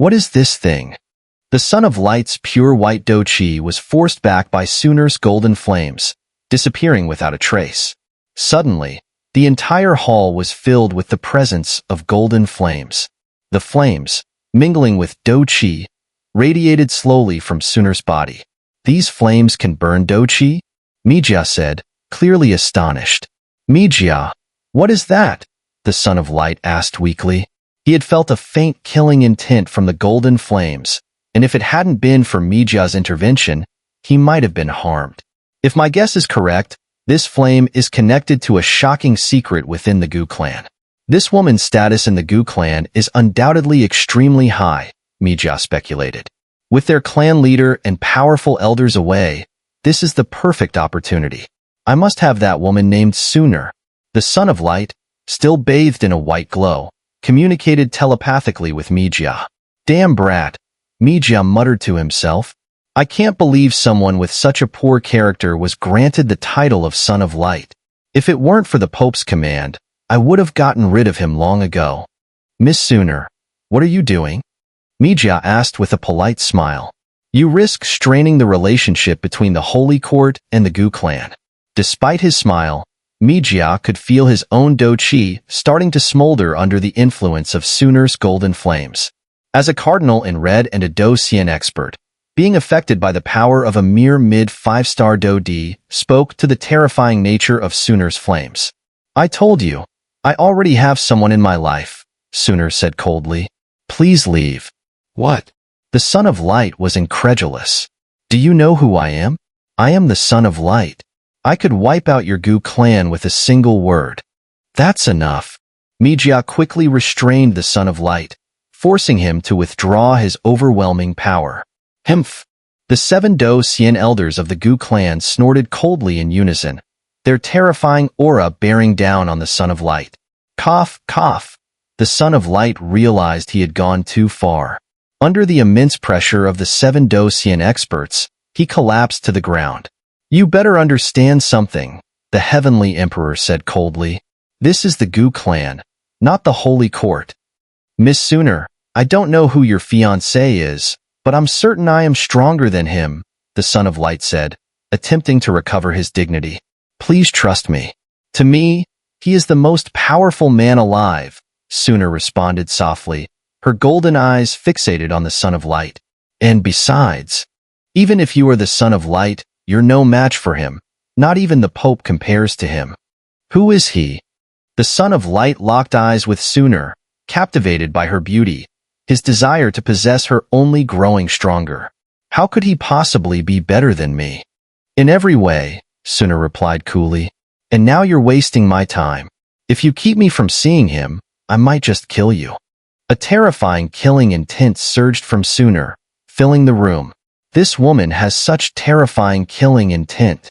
What is this thing? The Son of Light's pure white Do Chi was forced back by Xun'er's golden flames, disappearing without a trace. Suddenly, the entire hall was filled with the presence of golden flames. The flames, mingling with Do Chi, radiated slowly from Xun'er's body. These flames can burn Do Chi? Mijia said, clearly astonished. Mijia, what is that? The Son of Light asked weakly. He had felt a faint killing intent from the golden flames, and if it hadn't been for Mijia's intervention, he might have been harmed. If my guess is correct, this flame is connected to a shocking secret within the Gu clan. This woman's status in the Gu clan is undoubtedly extremely high, Mijia speculated. With their clan leader and powerful elders away, this is the perfect opportunity. I must have that woman named Xun'er. The Son of Light, still bathed in a white glow, communicated telepathically with Mijia. Damn brat, Mijia muttered to himself. I can't believe someone with such a poor character was granted the title of Son of Light. If it weren't for the Pope's command, I would have gotten rid of him long ago. Miss Xun'er, what are you doing? Mijia asked with a polite smile. You risk straining the relationship between the Holy Court and the Gu clan. Despite his smile, Mijia could feel his own Do Chi starting to smolder under the influence of Xun'er's golden flames. As a cardinal in red and a Do Xian expert, being affected by the power of a mere mid-5-star Do Di spoke to the terrifying nature of Xun'er's flames. I told you, I already have someone in my life, Xun'er said coldly. Please leave. What? The Son of Light was incredulous. Do you know who I am? I am the Son of Light. I could wipe out your Gu clan with a single word. That's enough. Mijia quickly restrained the Son of Light, forcing him to withdraw his overwhelming power. Hmph! The 7 Do Xian elders of the Gu clan snorted coldly in unison, their terrifying aura bearing down on the Son of Light. Cough, cough. The Son of Light realized he had gone too far. Under the immense pressure of the 7 Do Xian experts, he collapsed to the ground. You better understand something, the Heavenly Emperor said coldly. This is the Gu clan, not the Holy Court. Miss Xun'er, I don't know who your fiancé is, but I'm certain I am stronger than him, the Son of Light said, attempting to recover his dignity. Please trust me. To me, he is the most powerful man alive, Xun'er responded softly, her golden eyes fixated on the Son of Light. And besides, even if you are the Son of Light, you're no match for him. Not even the Pope compares to him. Who is he? The Son of Light locked eyes with Xun'er, captivated by her beauty, his desire to possess her only growing stronger. How could he possibly be better than me? In every way, Xun'er replied coolly. And now you're wasting my time. If you keep me from seeing him, I might just kill you. A terrifying killing intent surged from Xun'er, filling the room. This woman has such terrifying killing intent.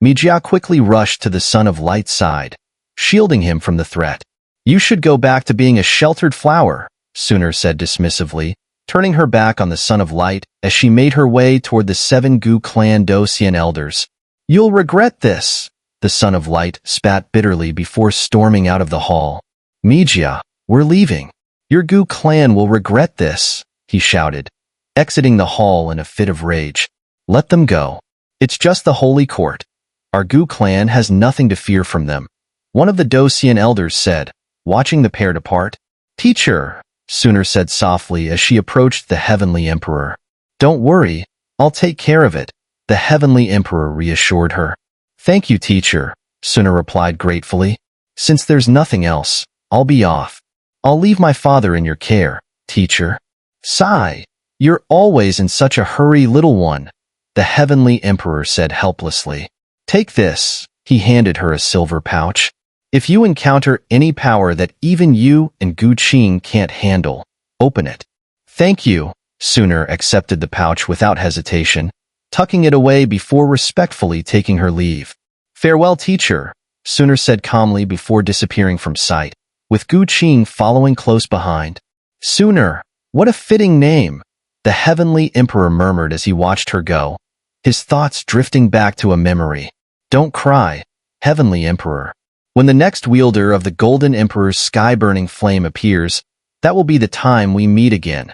Mijia quickly rushed to the Son of Light's side, shielding him from the threat. You should go back to being a sheltered flower, Xun'er said dismissively, turning her back on the Son of Light as she made her way toward the 7 Gu clan Do Xian elders. You'll regret this, the Son of Light spat bitterly before storming out of the hall. Mijia, we're leaving. Your Gu clan will regret this, he shouted, exiting the hall in a fit of rage. Let them go. It's just the Holy Court. Our Gu clan has nothing to fear from them. One of the Do Xian elders said, watching the pair depart. Teacher, Xun'er said softly as she approached the Heavenly Emperor. Don't worry, I'll take care of it, the Heavenly Emperor reassured her. Thank you, teacher, Xun'er replied gratefully. Since there's nothing else, I'll be off. I'll leave my father in your care, teacher. Sigh. You're always in such a hurry, little one, the Heavenly Emperor said helplessly. Take this, he handed her a silver pouch. If you encounter any power that even you and Gu Qing can't handle, open it. Thank you, Xun'er accepted the pouch without hesitation, tucking it away before respectfully taking her leave. Farewell, teacher, Xun'er said calmly before disappearing from sight, with Gu Qing following close behind. Xun'er, what a fitting name, the Heavenly Emperor murmured as he watched her go, his thoughts drifting back to a memory. Don't cry, Heavenly Emperor. When the next wielder of the Golden Emperor's sky-burning flame appears, that will be the time we meet again.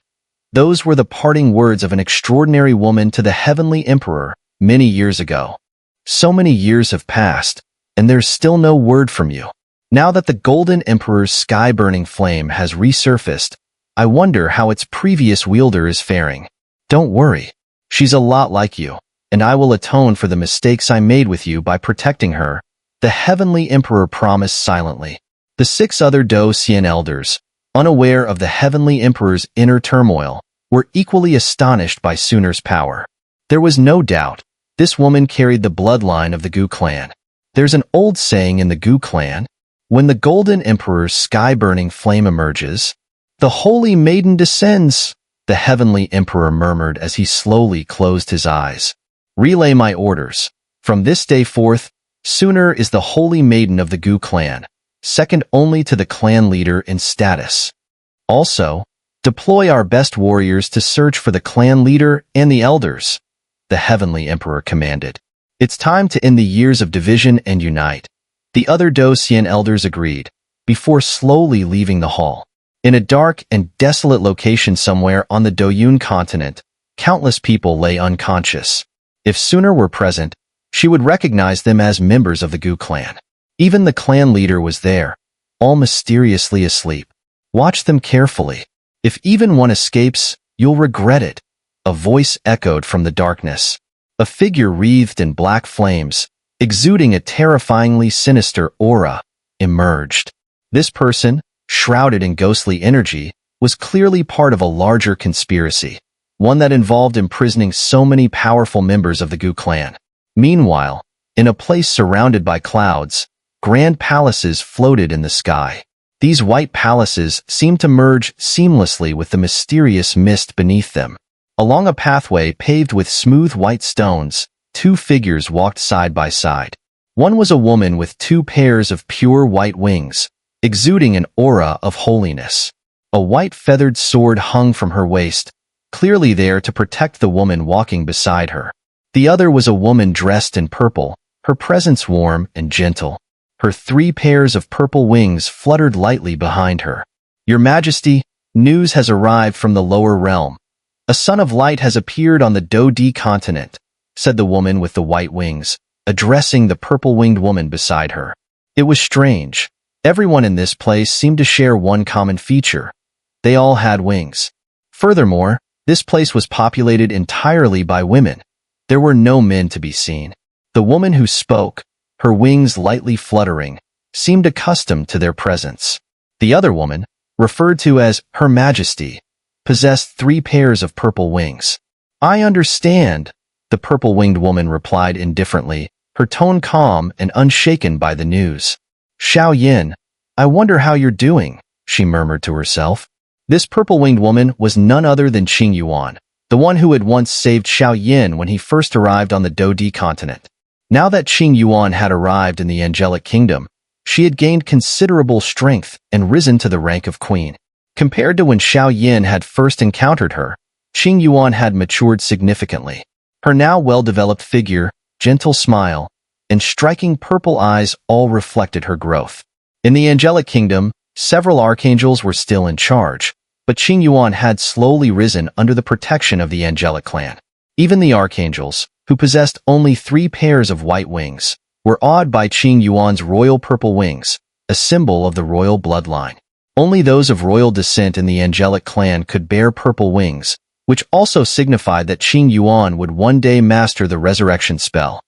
Those were the parting words of an extraordinary woman to the heavenly emperor many years ago. So many years have passed, and there's still no word from you. Now that the Golden Emperor's sky-burning flame has resurfaced, I wonder how its previous wielder is faring. Don't worry. She's a lot like you, and I will atone for the mistakes I made with you by protecting her, the heavenly emperor promised silently. The 6 other Xian elders, unaware of the heavenly emperor's inner turmoil, were equally astonished by Xun'er's power. There was no doubt, this woman carried the bloodline of the Gu clan. There's an old saying in the Gu clan, when the Golden Emperor's sky-burning flame emerges, the Holy Maiden descends, the heavenly emperor murmured as he slowly closed his eyes. Relay my orders. From this day forth, Xun'er is the Holy Maiden of the Gu clan, second only to the clan leader in status. Also, deploy our best warriors to search for the clan leader and the elders, the heavenly emperor commanded. It's time to end the years of division and unite. The other Xian elders agreed, before slowly leaving the hall. In a dark and desolate location somewhere on the Doyun continent, countless people lay unconscious. If Xun'er were present, she would recognize them as members of the Gu clan. Even the clan leader was there, all mysteriously asleep. Watch them carefully. If even one escapes, you'll regret it. A voice echoed from the darkness. A figure wreathed in black flames, exuding a terrifyingly sinister aura, emerged. This person, shrouded in ghostly energy, was clearly part of a larger conspiracy, one that involved imprisoning so many powerful members of the Gu clan. Meanwhile, in a place surrounded by clouds, grand palaces floated in the sky. These white palaces seemed to merge seamlessly with the mysterious mist beneath them. Along a pathway paved with smooth white stones, 2 figures walked side by side. One was a woman with 2 pairs of pure white wings, exuding an aura of holiness. A white feathered sword hung from her waist, clearly there to protect the woman walking beside her. The other was a woman dressed in purple, her presence warm and gentle. Her 3 pairs of purple wings fluttered lightly behind her. Your Majesty, news has arrived from the lower realm. A son of light has appeared on the Do-Di continent, said the woman with the white wings, addressing the purple-winged woman beside her. It was strange. Everyone in this place seemed to share one common feature. They all had wings. Furthermore, this place was populated entirely by women. There were no men to be seen. The woman who spoke, her wings lightly fluttering, seemed accustomed to their presence. The other woman, referred to as Her Majesty, possessed 3 pairs of purple wings. I understand, the purple-winged woman replied indifferently, her tone calm and unshaken by the news. Xiao Yan, I wonder how you're doing, she murmured to herself. This purple-winged woman was none other than Qing Yuan, the one who had once saved Xiao Yan when he first arrived on the Do-Di continent. Now that Qing Yuan had arrived in the Angelic Kingdom, she had gained considerable strength and risen to the rank of queen. Compared to when Xiao Yan had first encountered her, Qing Yuan had matured significantly. Her now well-developed figure, gentle smile, and striking purple eyes all reflected her growth. In the Angelic Kingdom, several archangels were still in charge, but Qing Yuan had slowly risen under the protection of the Angelic clan. Even the archangels, who possessed only 3 pairs of white wings, were awed by Qing Yuan's royal purple wings, a symbol of the royal bloodline. Only those of royal descent in the Angelic clan could bear purple wings, which also signified that Qing Yuan would one day master the resurrection spell.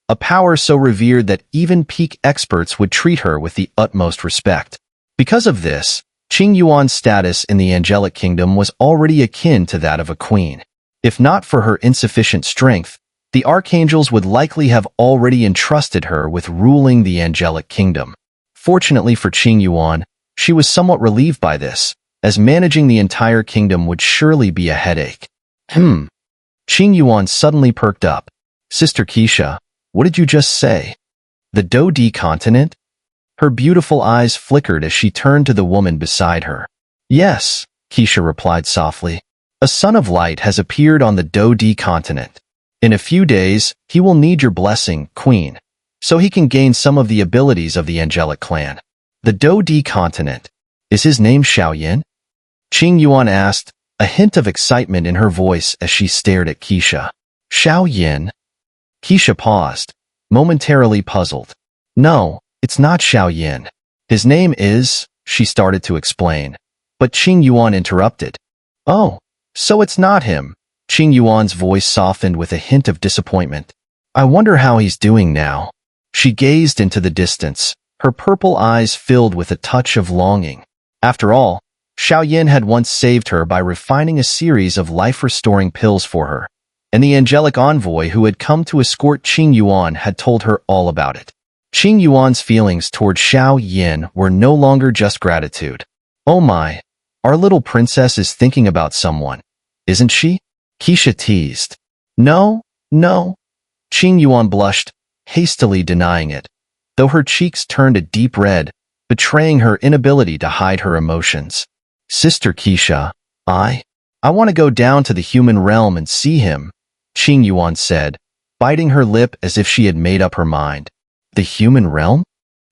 A power so revered that even peak experts would treat her with the utmost respect. Because of this, Qing Yuan's status in the Angelic Kingdom was already akin to that of a queen. If not for her insufficient strength, the archangels would likely have already entrusted her with ruling the Angelic Kingdom. Fortunately for Qing Yuan, she was somewhat relieved by this, as managing the entire kingdom would surely be a headache. Qing Yuan suddenly perked up. Sister Keisha, what did you just say? The Do-Di continent? Her beautiful eyes flickered as she turned to the woman beside her. Yes, Keisha replied softly. A son of light has appeared on the Do-Di continent. In a few days, he will need your blessing, Queen, so he can gain some of the abilities of the Angelic clan. The Do-Di continent. Is his name Xiao Yan? Qing Yuan asked, a hint of excitement in her voice as she stared at Keisha. Xiao Yan? Keisha paused, momentarily puzzled. No, it's not Xiao Yan. His name is, she started to explain. But Qing Yuan interrupted. Oh, so it's not him. Qing Yuan's voice softened with a hint of disappointment. I wonder how he's doing now. She gazed into the distance, her purple eyes filled with a touch of longing. After all, Xiao Yan had once saved her by refining a series of life-restoring pills for her, and the angelic envoy who had come to escort Qing Yuan had told her all about it. Qing Yuan's feelings toward Xiao Yan were no longer just gratitude. Oh my, our little princess is thinking about someone, isn't she? Keisha teased. No. Qing Yuan blushed, hastily denying it, though her cheeks turned a deep red, betraying her inability to hide her emotions. Sister Keisha, I want to go down to the human realm and see him, Qing Yuan said, biting her lip as if she had made up her mind. The human realm?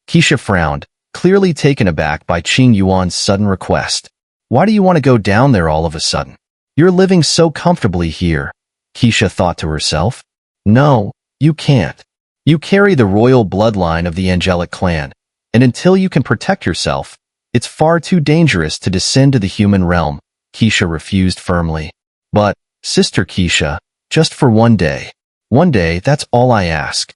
Keisha frowned, clearly taken aback by Qing Yuan's sudden request. Why do you want to go down there all of a sudden? You're living so comfortably here, Keisha thought to herself. No, you can't. You carry the royal bloodline of the Angelic clan, and until you can protect yourself, it's far too dangerous to descend to the human realm, Keisha refused firmly. But, Sister Keisha, just for one day. One day, that's all I ask.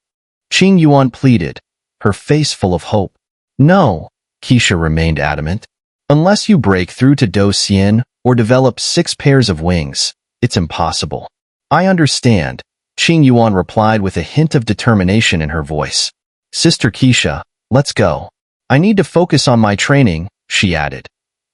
Qing Yuan pleaded, her face full of hope. No, Keisha remained adamant. Unless you break through to Do Xian or develop 6 pairs of wings, it's impossible. I understand, Qing Yuan replied with a hint of determination in her voice. Sister Keisha, let's go. I need to focus on my training, she added,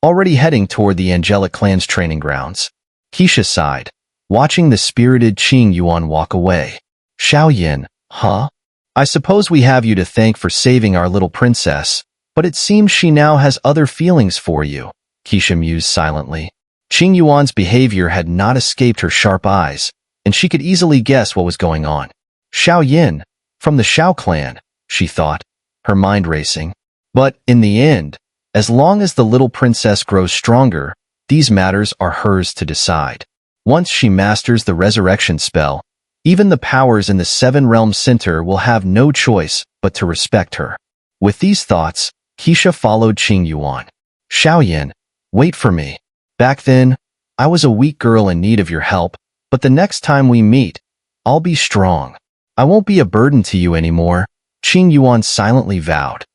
already heading toward the Angelic clan's training grounds. Keisha sighed, watching the spirited Qing Yuan walk away. Xiao Yan, huh? I suppose we have you to thank for saving our little princess, but it seems she now has other feelings for you, Keisha mused silently. Qing Yuan's behavior had not escaped her sharp eyes, and she could easily guess what was going on. Xiao Yan, from the Xiao clan, she thought, her mind racing. But, in the end, as long as the little princess grows stronger, these matters are hers to decide. Once she masters the resurrection spell, even the powers in the 7 Realm Center will have no choice but to respect her. With these thoughts, Keisha followed Qing Yuan. Xiao Yan, wait for me. Back then, I was a weak girl in need of your help, but the next time we meet, I'll be strong. I won't be a burden to you anymore, Qing Yuan silently vowed.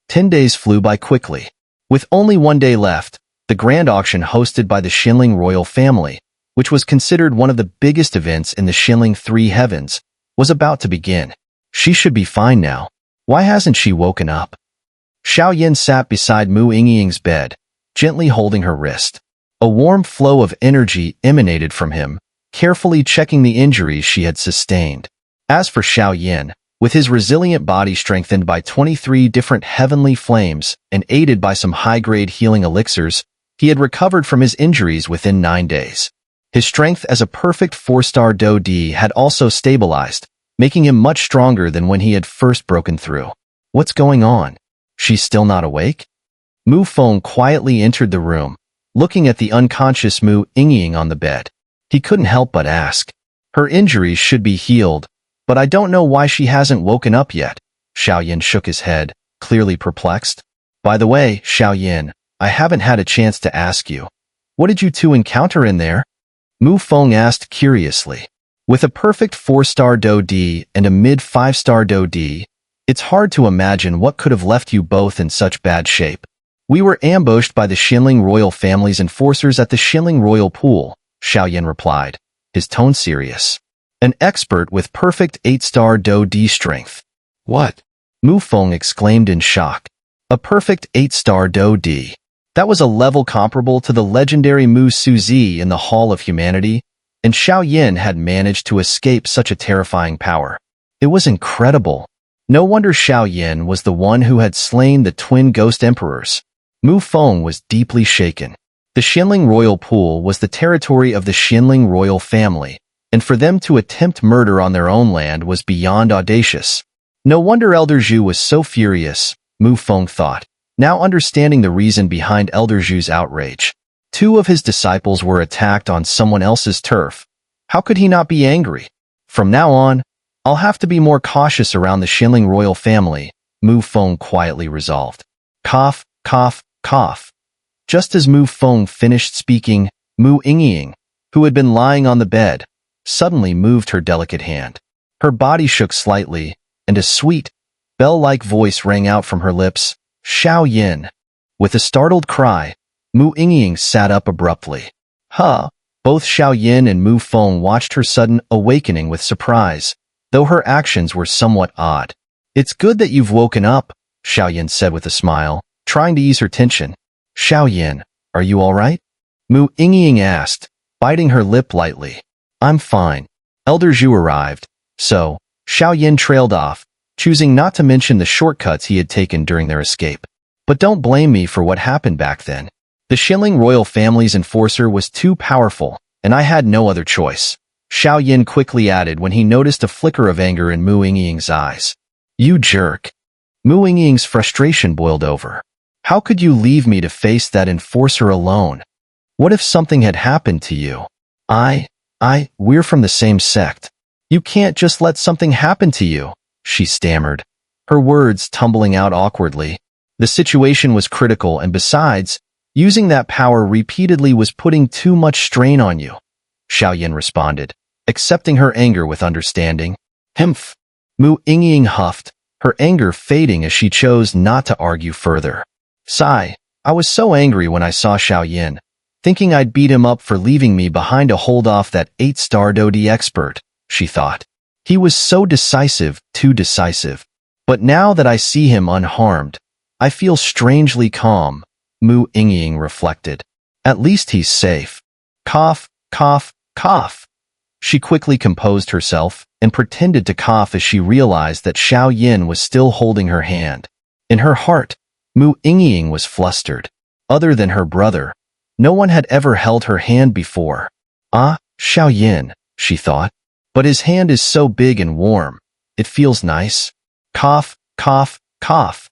10 days flew by quickly. With only 1 day left, the grand auction hosted by the Xun'er royal family, which was considered one of the biggest events in the Xun'er 3 heavens, was about to begin. She should be fine now. Why hasn't she woken up? Xiao Yan sat beside Mu Yingying's bed, gently holding her wrist. A warm flow of energy emanated from him, carefully checking the injuries she had sustained. As for Xiao Yan, with his resilient body strengthened by 23 different heavenly flames and aided by some high-grade healing elixirs, he had recovered from his injuries within 9 days. His strength as a perfect 4-star Do D had also stabilized, making him much stronger than when he had first broken through. What's going on? She's still not awake? Mu Feng quietly entered the room, looking at the unconscious Mu Yingying on the bed. He couldn't help but ask. Her injuries should be healed, but I don't know why she hasn't woken up yet. Xiao Yan shook his head, clearly perplexed. By the way, Xiao Yan, I haven't had a chance to ask you. What did you two encounter in there? Mu Feng asked curiously. With a perfect 4-star Do D and a mid-5-star Do D, it's hard to imagine what could have left you both in such bad shape. We were ambushed by the Xun'er royal family's enforcers at the Xun'er royal pool, Xiao Yan replied, his tone serious. An expert with perfect 8-star Do D strength. What? Mu Feng exclaimed in shock. A perfect 8-star Do D. That was a level comparable to the legendary Mu Suzi in the Hall of Humanity, and Xiao Yan had managed to escape such a terrifying power. It was incredible. No wonder Xiao Yan was the one who had slain the twin ghost emperors. Mu Feng was deeply shaken. The Xun'er royal pool was the territory of the Xun'er royal family, and for them to attempt murder on their own land was beyond audacious. No wonder Elder Zhu was so furious, Mu Feng thought, now understanding the reason behind Elder Zhu's outrage. 2 of his disciples were attacked on someone else's turf. How could he not be angry? From now on, I'll have to be more cautious around the Xun'er royal family, Mu Feng quietly resolved. Cough, cough, cough. Just as Mu Feng finished speaking, Mu Yingying, who had been lying on the bed, suddenly moved her delicate hand. Her body shook slightly, and a sweet, bell-like voice rang out from her lips, Xiao Yan. With a startled cry, Mu Yingying sat up abruptly. Huh! Both Xiao Yan and Mu Feng watched her sudden awakening with surprise, though her actions were somewhat odd. It's good that you've woken up, Xiao Yan said with a smile, trying to ease her tension. Xiao Yan, are you all right? Mu Yingying asked, biting her lip lightly. I'm fine. Elder Zhu arrived, so Xiao Yan trailed off, choosing not to mention the shortcuts he had taken during their escape. But don't blame me for what happened back then. The Xun'er royal family's enforcer was too powerful, and I had no other choice, Xiao Yan quickly added when he noticed a flicker of anger in Mu Yingying's eyes. You jerk. Mu Yingying's frustration boiled over. How could you leave me to face that enforcer alone? What if something had happened to you? We're from the same sect. You can't just let something happen to you, she stammered, her words tumbling out awkwardly. The situation was critical, and besides, using that power repeatedly was putting too much strain on you, Xiao Yan responded, accepting her anger with understanding. Humph. Mu Yingying huffed, her anger fading as she chose not to argue further. Sigh, I was so angry when I saw Xiao Yan, thinking I'd beat him up for leaving me behind to hold off that 8-star Dodi expert, she thought. He was so decisive, too decisive. But now that I see him unharmed, I feel strangely calm, Mu Yingying reflected. At least he's safe. Cough, cough, cough. She quickly composed herself and pretended to cough as she realized that Xiao Yan was still holding her hand. In her heart, Mu Yingying was flustered. Other than her brother, no one had ever held her hand before. Ah, Xiao Yan, she thought. But his hand is so big and warm. It feels nice. Cough, cough, cough.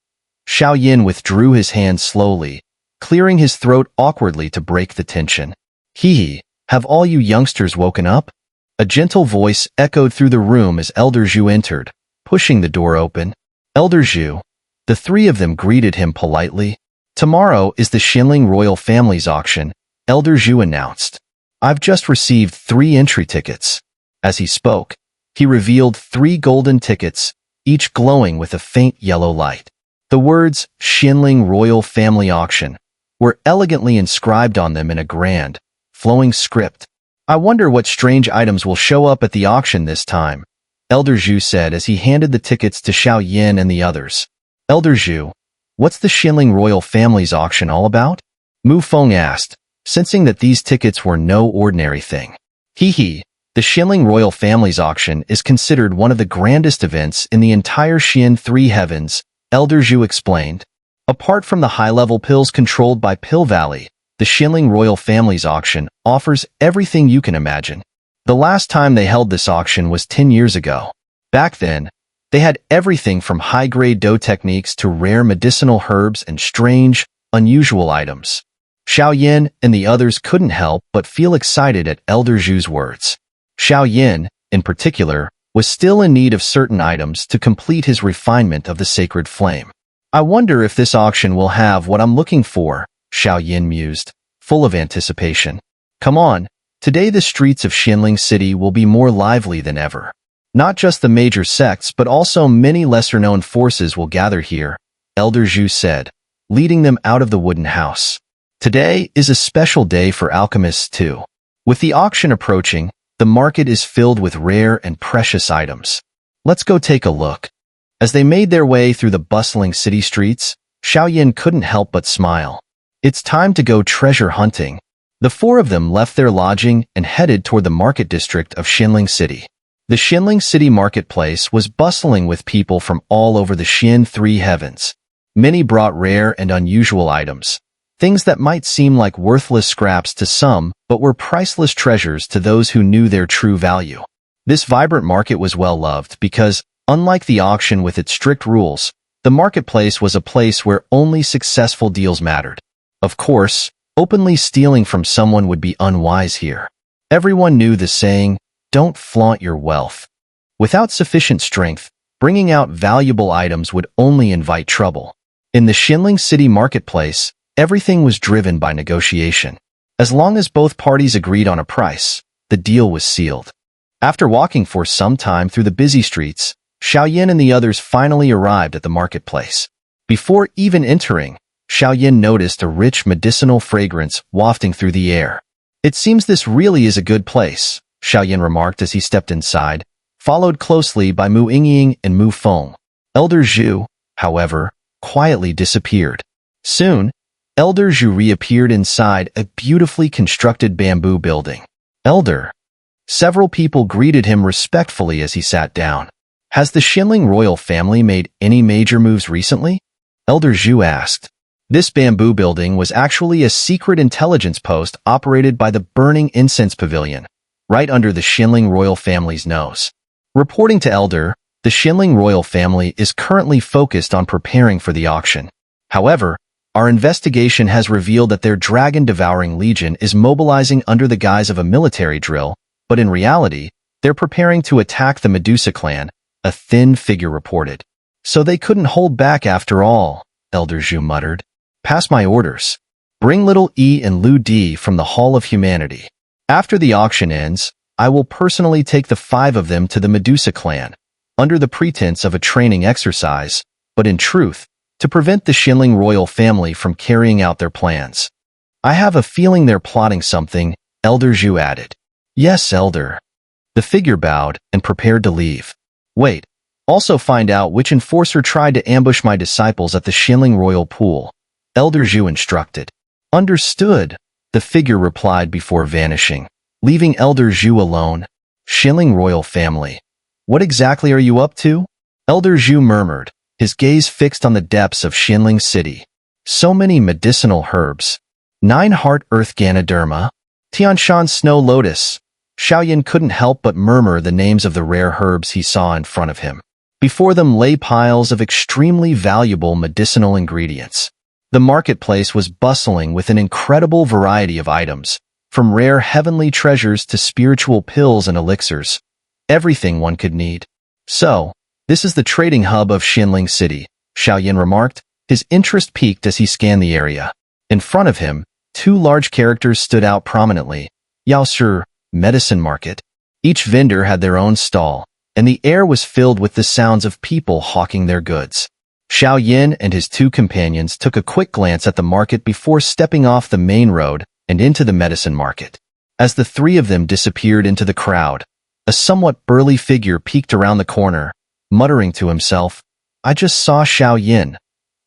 Xiao Yan withdrew his hand slowly, clearing his throat awkwardly to break the tension. Hee, have all you youngsters woken up? A gentle voice echoed through the room as Elder Zhu entered, pushing the door open. Elder Zhu. The 3 of them greeted him politely. Tomorrow is the Xun'er royal family's auction, Elder Zhu announced. I've just received 3 entry tickets. As he spoke, he revealed 3 golden tickets, each glowing with a faint yellow light. The words, Xun'er Royal Family Auction, were elegantly inscribed on them in a grand, flowing script. I wonder what strange items will show up at the auction this time, Elder Zhu said as he handed the tickets to Xiao Yan and the others. Elder Zhu, what's the Xun'er Royal Family's auction all about? Mu Feng asked, sensing that these tickets were no ordinary thing. The Xun'er Royal Family's auction is considered one of the grandest events in the entire Xian 3 heavens, Elder Zhu explained. Apart from the high-level pills controlled by Pill Valley, the Xun'er Royal Family's auction offers everything you can imagine. The last time they held this auction was 10 years ago. Back then, they had everything from high-grade dough techniques to rare medicinal herbs and strange, unusual items. Xiao Yan and the others couldn't help but feel excited at Elder Zhu's words. Xiao Yan, in particular, was still in need of certain items to complete his refinement of the sacred flame. I wonder if this auction will have what I'm looking for, Xiao Yan mused, full of anticipation. Come on, today the streets of Xun'er City will be more lively than ever. Not just the major sects but also many lesser-known forces will gather here, Elder Zhu said, leading them out of the wooden house. Today is a special day for alchemists too. With the auction approaching, the market is filled with rare and precious items. Let's go take a look. As they made their way through the bustling city streets, Xiao Yan couldn't help but smile. It's time to go treasure hunting. The 4 of them left their lodging and headed toward the market district of Xun'er City. The Xun'er City marketplace was bustling with people from all over the Xian 3 heavens. Many brought rare and unusual items, things that might seem like worthless scraps to some but were priceless treasures to those who knew their true value. This vibrant market was well loved because, unlike the auction with its strict rules, the marketplace was a place where only successful deals mattered. Of course, Openly stealing from someone would be unwise here. Everyone knew the saying, "Don't flaunt your wealth." Without sufficient strength, bringing out valuable items would only invite trouble. In the Xinling City marketplace, everything was driven by negotiation. As long as both parties agreed on a price, the deal was sealed. After walking for some time through the busy streets, Xiao Yan and the others finally arrived at the marketplace. Before even entering, Xiao Yan noticed a rich medicinal fragrance wafting through the air. "It seems this really is a good place," Xiao Yan remarked as he stepped inside, followed closely by Mu Yingying and Mu Feng. Elder Zhu, however, quietly disappeared. Soon, Elder Zhu reappeared inside a beautifully constructed bamboo building. "Elder." Several people greeted him respectfully as he sat down. "Has the Xinling royal family made any major moves recently?" Elder Zhu asked. This bamboo building was actually a secret intelligence post operated by the Burning Incense Pavilion, right under the Xinling royal family's nose. Reporting to Elder, the Xinling royal family is currently focused on preparing for the auction. However, our investigation has revealed that their dragon-devouring legion is mobilizing under the guise of a military drill, but in reality, they're preparing to attack the Medusa clan, a thin figure reported. "So they couldn't hold back after all," Elder Zhu muttered. "Pass my orders. Bring Little E and Lu Di from the Hall of Humanity. After the auction ends, I will personally take the 5 of them to the Medusa clan, under the pretense of a training exercise, but in truth, to prevent the Xinling royal family from carrying out their plans. I have a feeling they're plotting something," Elder Zhu added. "Yes, Elder." The figure bowed and prepared to leave. "Wait, also find out which enforcer tried to ambush my disciples at the Xinling royal pool," Elder Zhu instructed. "Understood," the figure replied before vanishing, leaving Elder Zhu alone. "Xinling royal family. What exactly are you up to?" Elder Zhu murmured, his gaze fixed on the depths of Xinling City. "So many medicinal herbs. 9-heart earth Ganoderma, Tianshan snow lotus." Xiao Yan couldn't help but murmur the names of the rare herbs he saw in front of him. Before them lay piles of extremely valuable medicinal ingredients. The marketplace was bustling with an incredible variety of items, from rare heavenly treasures to spiritual pills and elixirs. Everything one could need. "So, this is the trading hub of Xinling City," Xiao Yan remarked, his interest piqued as he scanned the area. In front of him, 2 large characters stood out prominently. Yaoshi, Medicine Market. Each vendor had their own stall, and the air was filled with the sounds of people hawking their goods. Xiao Yan and his 2 companions took a quick glance at the market before stepping off the main road and into the medicine market. As the 3 of them disappeared into the crowd, a somewhat burly figure peeked around the corner, muttering to himself, "I just saw Xiao Yan.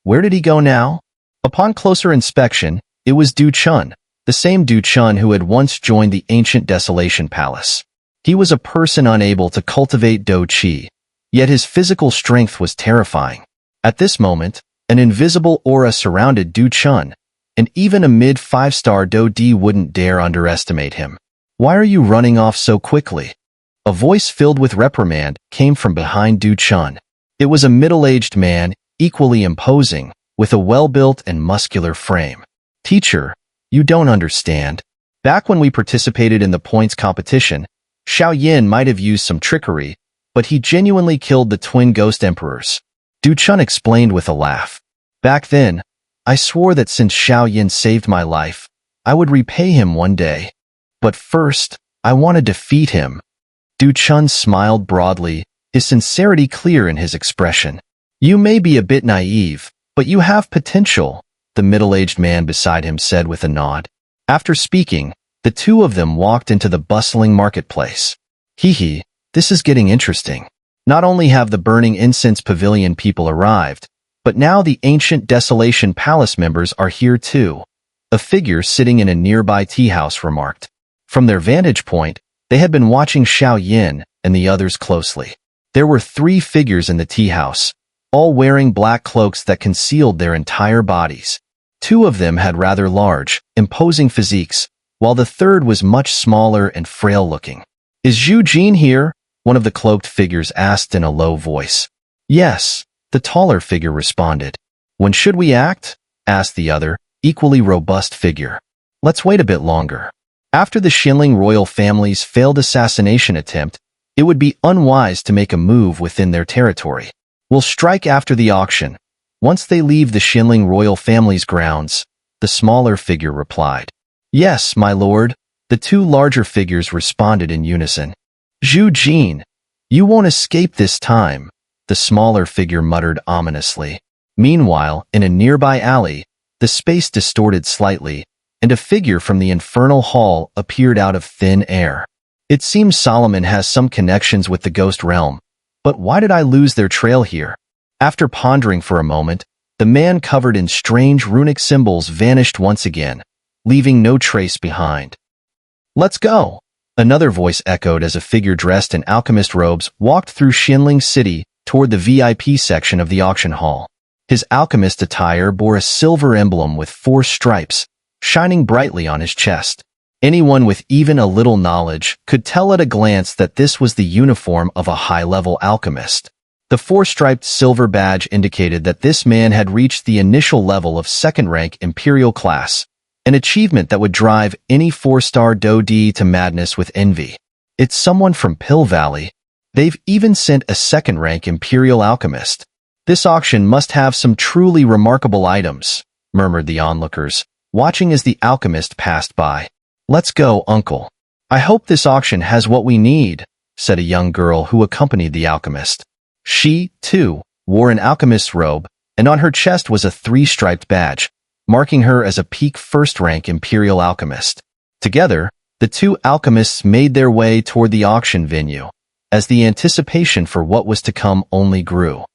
Where did he go now?" Upon closer inspection, it was Du Chun, the same Du Chun who had once joined the ancient Desolation Palace. He was a person unable to cultivate Do Qi, yet his physical strength was terrifying. At this moment, an invisible aura surrounded Du Chun, and even a mid-5-star Do Di wouldn't dare underestimate him. "Why are you running off so quickly?" A voice filled with reprimand came from behind Du Chun. It was a middle-aged man, equally imposing, with a well-built and muscular frame. "Teacher, you don't understand. Back when we participated in the points competition, Xiao Yan might have used some trickery, but he genuinely killed the twin ghost emperors." Du Chun explained with a laugh. "Back then, I swore that since Xiao Yan saved my life, I would repay him one day. But first, I want to defeat him." Du Chun smiled broadly, his sincerity clear in his expression. "You may be a bit naive, but you have potential," the middle-aged man beside him said with a nod. After speaking, the 2 of them walked into the bustling marketplace. "Hee, this is getting interesting. Not only have the Burning Incense Pavilion people arrived, but now the ancient Desolation Palace members are here too," a figure sitting in a nearby tea house remarked. From their vantage point, they had been watching Xiao Yan and the others closely. There were 3 figures in the tea house, all wearing black cloaks that concealed their entire bodies. 2 of them had rather large, imposing physiques, while the third was much smaller and frail-looking. "Is Zhu Jin here?" one of the cloaked figures asked in a low voice. "Yes," the taller figure responded. "When should we act?" asked the other, equally robust figure. Let's wait a bit longer. After the Xinling royal family's failed assassination attempt, it would be unwise to make a move within their territory. We'll strike after the auction. Once they leave the Xinling royal family's grounds, the smaller figure replied. Yes, my lord. The two larger figures responded in unison. Zhu Jin, you won't escape this time, the smaller figure muttered ominously. Meanwhile, in a nearby alley, the space distorted slightly, and a figure from the infernal hall appeared out of thin air. It seems Solomon has some connections with the ghost realm, but why did I lose their trail here? After pondering for a moment, the man covered in strange runic symbols vanished once again, leaving no trace behind. Let's go! Another voice echoed as a figure dressed in alchemist robes walked through Xinling City toward the VIP section of the auction hall. His alchemist attire bore a silver emblem with 4 stripes, shining brightly on his chest. Anyone with even a little knowledge could tell at a glance that this was the uniform of a high-level alchemist. The 4-striped silver badge indicated that this man had reached the initial level of second-rank Imperial class, an achievement that would drive any 4-star Dodi to madness with envy. It's someone from Pill Valley. They've even sent a second-rank Imperial alchemist. This auction must have some truly remarkable items, murmured the onlookers, watching as the alchemist passed by. Let's go, uncle. I hope this auction has what we need, said a young girl who accompanied the alchemist. She, too, wore an alchemist's robe, and on her chest was a 3-striped badge, marking her as a peak first-rank Imperial alchemist. Together, the two alchemists made their way toward the auction venue, as the anticipation for what was to come only grew.